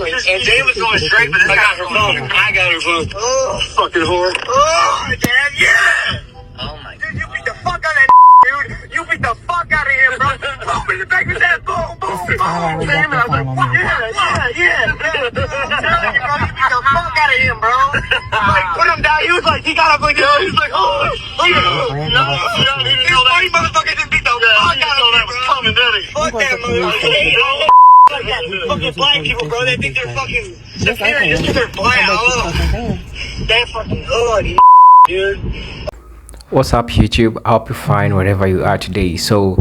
And Jay was going straight, but I got her phone. I got her phone. Oh, fucking whore. Oh, Dad, yeah! Oh, my God. Dude, you beat the fuck out of that dude. You beat the fuck out of him, bro. Boom in the back of that. Boom, boom, boom. Damn it. I was like, yeah. I'm telling you, bro. You beat the fuck out of him, bro. Like, put him down. He was like, he got up like, he was like, oh, shit. This funny motherfucker just beat the fuck out of him, bro. Coming, did he? Fuck that motherfucker. Like that. Fucking black people, bro. They think they're fucking superior just because they're black. They're fucking ugly, dude. What's up, YouTube? I hope you're fine wherever you are today. So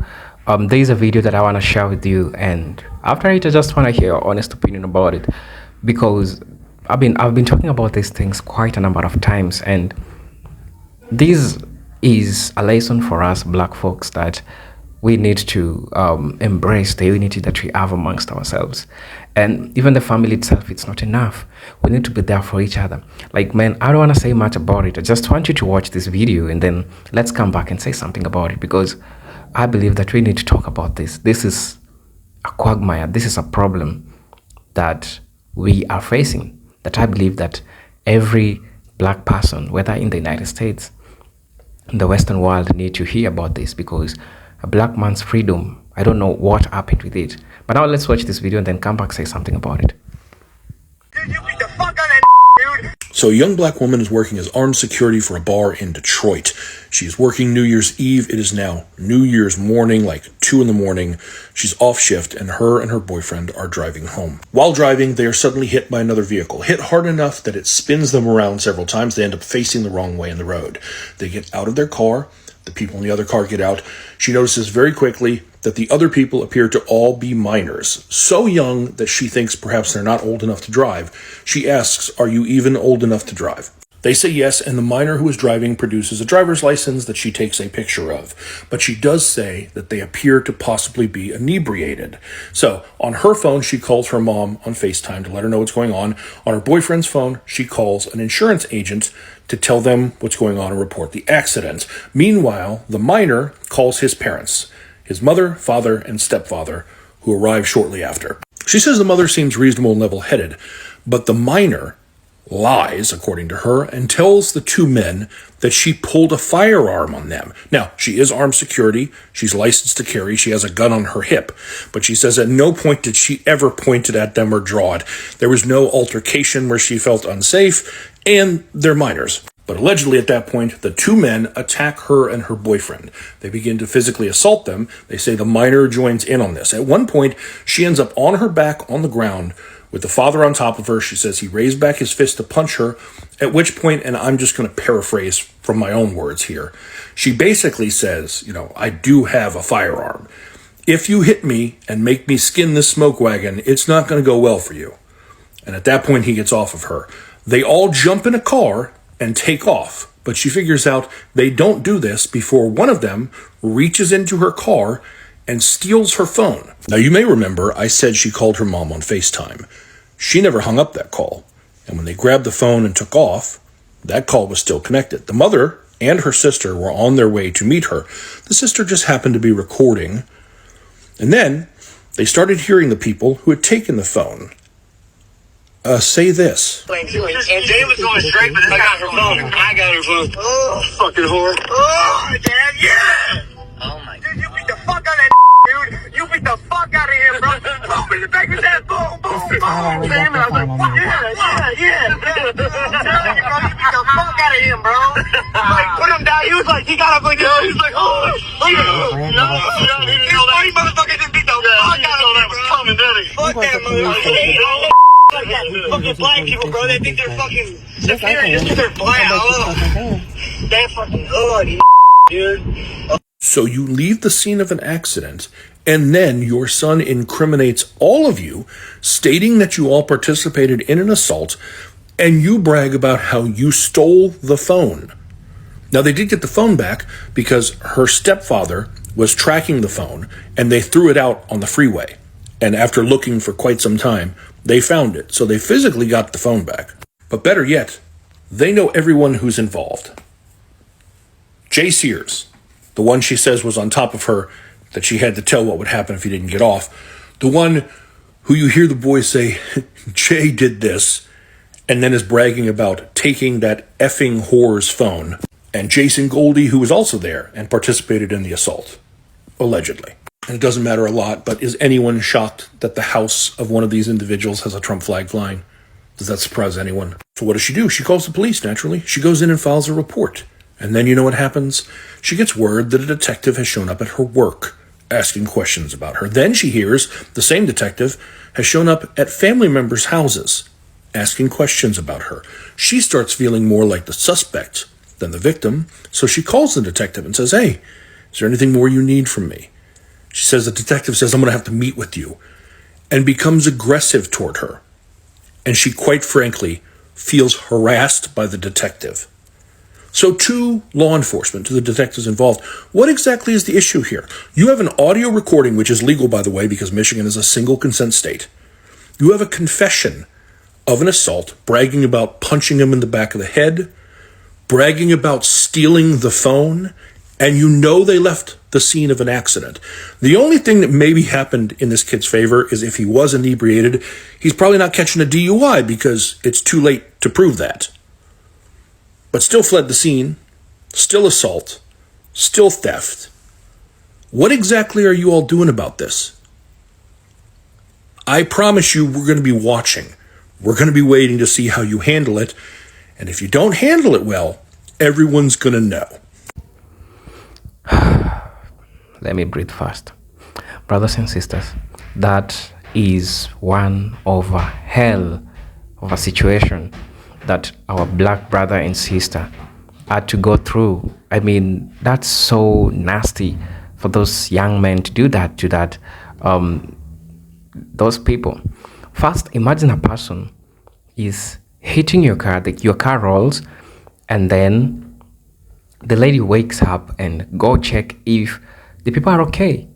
there is a video that I want to share with you, and after it I just want to hear your honest opinion about it, because I've been talking about these things quite a number of times, and this is a lesson for us black folks that we need to embrace the unity that we have amongst ourselves. And even the family itself, it's not enough. We need to be there for each other. Like, man, I don't want to say much about it. I just want you to watch this video and then let's come back and say something about it, because I believe that we need to talk about this. This is a quagmire. This is a problem that we are facing, that I believe that every black person, whether in the United States, in the Western world, need to hear about this, because a black man's freedom, I don't know what happened with it. But now let's watch this video and then come back, say something about it. Dude, you beat the fuck out of that, dude. So a young black woman is working as armed security for a bar in Detroit. She's working New Year's Eve. It is now New Year's morning, like 2 in the morning. She's off shift, and her boyfriend are driving home. While driving, they are suddenly hit by another vehicle, hit hard enough that it spins them around several times. They end up facing the wrong way in the road. They get out of their car. The people in the other car get out. She notices very quickly that the other people appear to all be minors, so young that she thinks perhaps they're not old enough to drive. She asks, "Are you even old enough to drive?" They say yes, and the minor who is driving produces a driver's license that she takes a picture of. But she does say that they appear to possibly be inebriated. So on her phone, she calls her mom on FaceTime to let her know what's going on. On her boyfriend's phone, she calls an insurance agent to tell them what's going on and report the accident. Meanwhile, the minor calls his parents, his mother, father, and stepfather, who arrive shortly after. She says the mother seems reasonable and level-headed, but the minor lies, according to her, and tells the two men that she pulled a firearm on them. Now, she is armed security. She's licensed to carry. She has a gun on her hip. But she says at no point did she ever point it at them or draw it. There was no altercation where she felt unsafe, and they're minors. But allegedly at that point, the two men attack her and her boyfriend. They begin to physically assault them. They say the minor joins in on this. At one point, she ends up on her back on the ground with the father on top of her. She says he raised back his fist to punch her, at which point, and I'm just going to paraphrase from my own words here, she basically says, I do have a firearm. If you hit me and make me skin this smoke wagon, it's not going to go well for you. And at that point, he gets off of her. They all jump in a car and take off, but she figures out they don't do this before one of them reaches into her car and steals her phone. Now, you may remember I said she called her mom on FaceTime. She never hung up that call, and when they grabbed the phone and took off, that call was still connected. The mother and her sister were on their way to meet her. The sister just happened to be recording, and then they started hearing the people who had taken the phone say this. And Jay was going straight, but I got her phone. I got her phone. Oh, fucking whore. Oh, Dad, yeah! Oh, my God. Dude, you beat the fuck out of that, dude. You beat the fuck out of him, bro. Boom in the back of that. Boom, boom, boom. Damn it. I was like, yeah. I'm telling you, bro. You beat the fuck out of him, bro. Like, put him down. He was like, he got up like, he was like, oh, shit. This funny motherfucker just beat the fuck out of him, bro. Coming, did he? Fuck that motherfucker. Like that. Fucking black people, bro. They think they're fucking superior just because they're black. They're fucking ugly, dude. So you leave the scene of an accident, and then your son incriminates all of you, stating that you all participated in an assault, and you brag about how you stole the phone. Now, they did get the phone back because her stepfather was tracking the phone, and they threw it out on the freeway. And after looking for quite some time, they found it. So they physically got the phone back. But better yet, they know everyone who's involved. Jay Sears, the one she says was on top of her, that she had to tell what would happen if he didn't get off. The one who you hear the boys say, Jay did this, and then is bragging about taking that effing whore's phone, and Jason Goldie, who was also there and participated in the assault, allegedly. And it doesn't matter a lot, but is anyone shocked that the house of one of these individuals has a Trump flag flying? Does that surprise anyone? So what does she do? She calls the police, naturally. She goes in and files a report. And then you know what happens? She gets word that a detective has shown up at her work, asking questions about her. Then she hears the same detective has shown up at family members' houses, asking questions about her. She starts feeling more like the suspect than the victim, so she calls the detective and says, hey, is there anything more you need from me? She says, the detective says, I'm going to have to meet with you, and becomes aggressive toward her. And she, quite frankly, feels harassed by the detective. So to law enforcement, to the detectives involved, what exactly is the issue here? You have an audio recording, which is legal, by the way, because Michigan is a single consent state. You have a confession of an assault, bragging about punching him in the back of the head, bragging about stealing the phone, and you know they left the scene of an accident. The only thing that maybe happened in this kid's favor is if he was inebriated, he's probably not catching a DUI because it's too late to prove that. But still fled the scene, still assault, still theft. What exactly are you all doing about this? I promise you we're going to be watching. We're going to be waiting to see how you handle it. And if you don't handle it well, everyone's going to know. Let me breathe first. Brothers and sisters, that is one of a hell of a situation that our black brother and sister had to go through. I mean, that's so nasty for those young men to do that to those people. First, imagine a person is hitting your car, your car rolls, and then the lady wakes up and go check if the people are okay.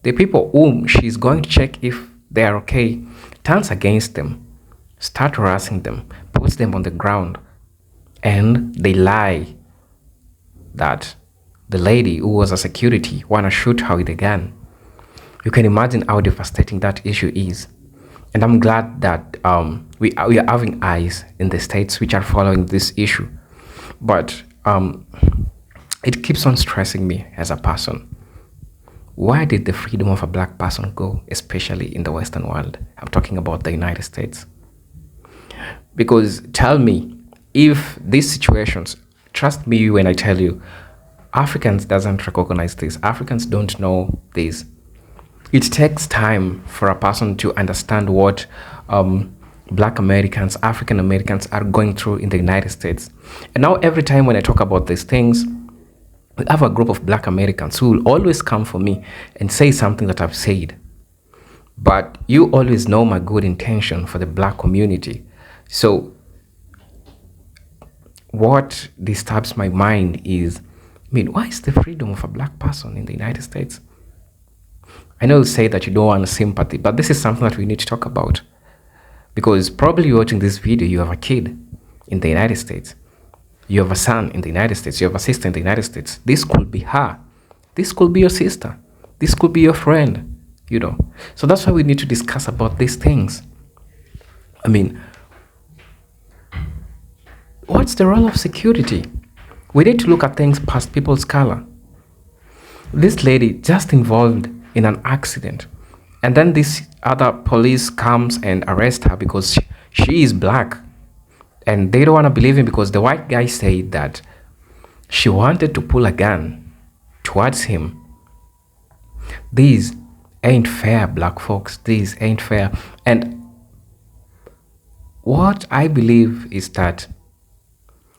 The people whom she's going to check if they are okay turns against them, start harassing them, puts them on the ground, and they lie that the lady who was a security wanna shoot her with a gun. You can imagine how devastating that issue is. And I'm glad that we are having eyes in the states which are following this issue. But it keeps on stressing me as a person. Why did the freedom of a black person go, especially in the Western world? I'm talking about the United States. Because tell me, if these situations, trust me when I tell you, Africans doesn't recognize this. Africans don't know this. It takes time for a person to understand what Black Americans, African Americans are going through in the United States. And now every time when I talk about these things, we have a group of Black Americans who will always come for me and say something that I've said. But you always know my good intention for the Black community. So what disturbs my mind is, why is the freedom of a black person in the United States? I know you say that you don't want sympathy, but this is something that we need to talk about. Because probably you're watching this video, you have a kid in the United States. You have a son in the United States. You have a sister in the United States. This could be her. This could be your sister. This could be your friend, So that's why we need to discuss about these things. What's the role of security? We need to look at things past people's color. This lady just involved in an accident, and then this other police comes and arrests her because she is black, and they don't want to believe him because the white guy said that she wanted to pull a gun towards him. These ain't fair, black folks. These ain't fair. And what I believe is that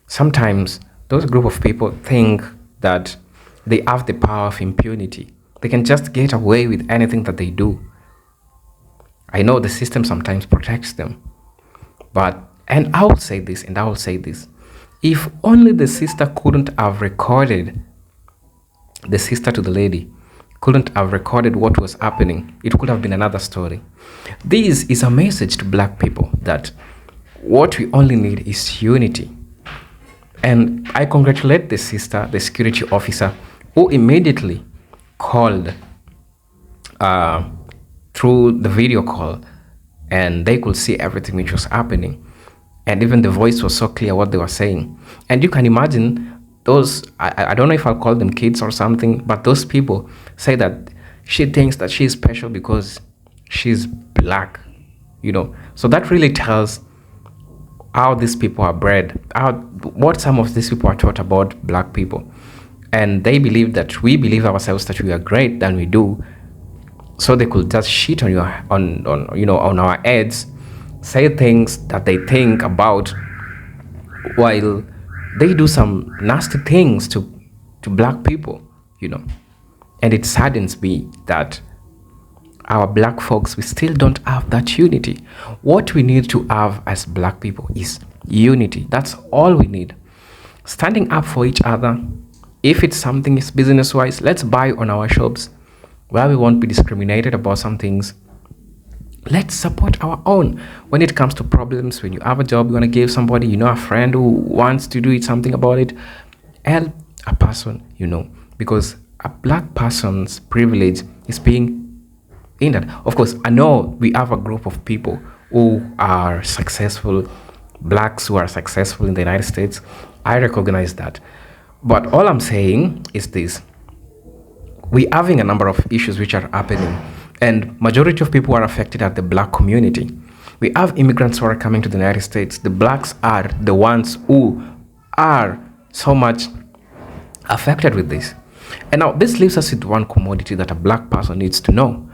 sometimes those group of people think that they have the power of impunity. They can just get away with anything that they do. I know the system sometimes protects them. And I will say this, and I will say this. If only the sister couldn't have recorded, the sister to the lady couldn't have recorded what was happening, it could have been another story. This is a message to black people that what we only need is unity. And I congratulate the sister, the security officer, who immediately called through the video call and they could see everything which was happening. And even the voice was so clear what they were saying. And you can imagine those, I don't know if I'll call them kids or something, but those people say that she thinks that she's special because she's black, you know. So that really tells how these people are bred, what some of these people are taught about black people. And they believe that we believe ourselves that we are great than we do. So they could just shit on on our heads, say things that they think about, while they do some nasty things to black people, you know. And it saddens me that our black folks, we still don't have that unity. What we need to have as black people is unity. That's all we need. Standing up for each other. If it's something is business wise, let's buy on our shops where we won't be discriminated about some things. Let's support our own. When it comes to problems, when you have a job, you want to give somebody, you know, a friend who wants to do something about it, help a person, you know, because a black person's privilege is being in that. Of course, I know we have a group of people who are successful, blacks who are successful in the United States. I recognize that. But all I'm saying is this. We're having a number of issues which are happening, and majority of people who are affected are the black community. We have immigrants who are coming to the United States. The blacks are the ones who are so much affected with this. And now this leaves us with one commodity that a black person needs to know.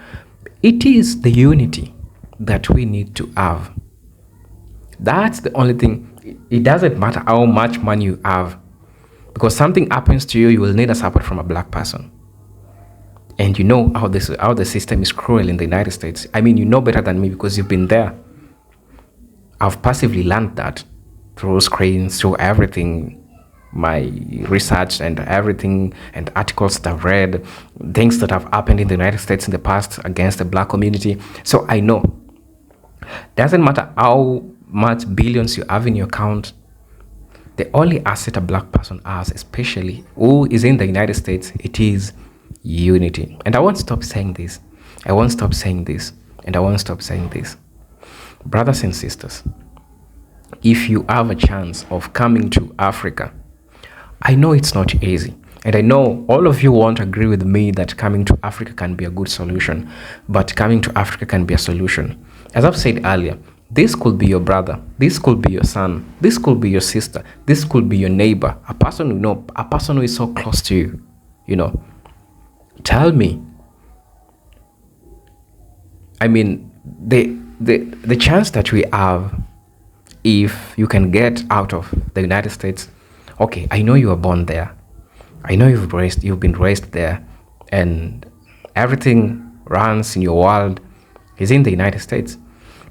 It is the unity that we need to have. That's the only thing. It doesn't matter how much money you have, because something happens to you, you will need a support from a black person. And you know how the system is cruel in the United States. I mean, you know better than me because you've been there. I've passively learned that through screens, through everything, my research and everything, and articles that I've read, things that have happened in the United States in the past against the black community. So I know. Doesn't matter how much billions you have in your account, the only asset a black person has, especially who is in the United States, it is unity. And I won't stop saying this. I won't stop saying this. And I won't stop saying this. Brothers and sisters, if you have a chance of coming to Africa, I know it's not easy. And I know all of you won't agree with me that coming to Africa can be a good solution. But coming to Africa can be a solution. As I've said earlier, this could be your brother. This could be your son. This could be your sister. This could be your neighbor. A person you know, a person who is so close to you, you know. Tell me. I mean, the chance that we have, if you can get out of the United States, okay, I know you were born there. I know you've been raised there, and everything runs in your world is in the United States.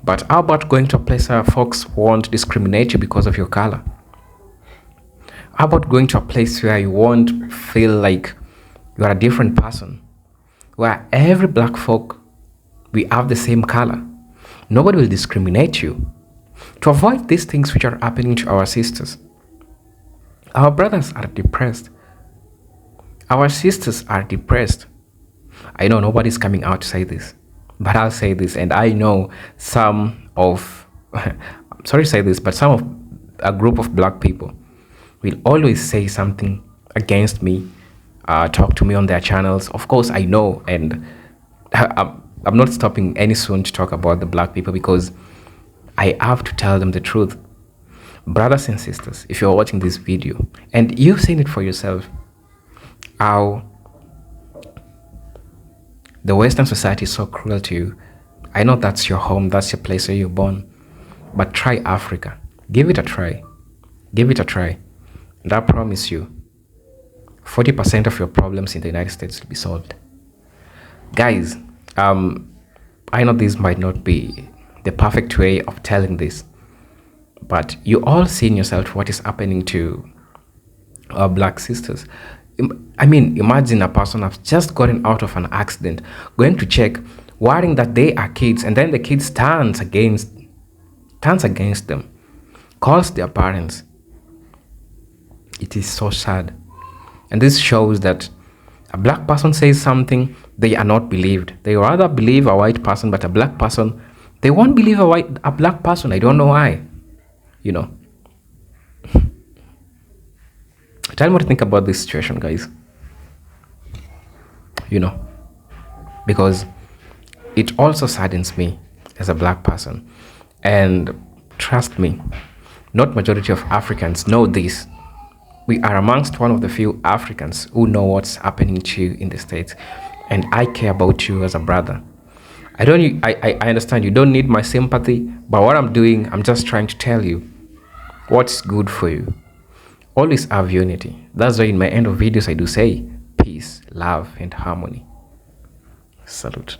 But how about going to a place where folks won't discriminate you because of your color? How about going to a place where you won't feel like you are a different person, where every black folk, we have the same color. Nobody will discriminate you. To avoid these things which are happening to our sisters. Our brothers are depressed. Our sisters are depressed. I know nobody's coming out to say this, but I'll say this, and I know some of, I'm sorry to say this, but some of a group of black people will always say something against me, talk to me on their channels. Of course, I know, and I'm not stopping any soon to talk about the black people because I have to tell them the truth. Brothers and sisters, if you're watching this video and you've seen it for yourself, how the Western society is so cruel to you. I know that's your home, that's your place where you're born, but try Africa. Give it a try. Give it a try. And I promise you, 40% of your problems in the United States will be solved. Guys, I know this might not be the perfect way of telling this, but you all see in yourself what is happening to our black sisters. I mean, imagine a person has just gotten out of an accident, going to check, worrying that they are kids, and then the kids turns against them, calls their parents. It is so sad. And this shows that a black person says something, they are not believed. They rather believe a white person, but a black person, They won't believe a black person. I don't know why. You know. Tell me what you think about this situation, guys. You know, because it also saddens me as a black person. And trust me, not majority of Africans know this. We are amongst one of the few Africans who know what's happening to you in the States. And I care about you as a brother. I understand you don't need my sympathy, but what I'm doing, I'm just trying to tell you what's good for you. Always have unity. That's why in my end of videos I do say peace, love, and harmony. Salute.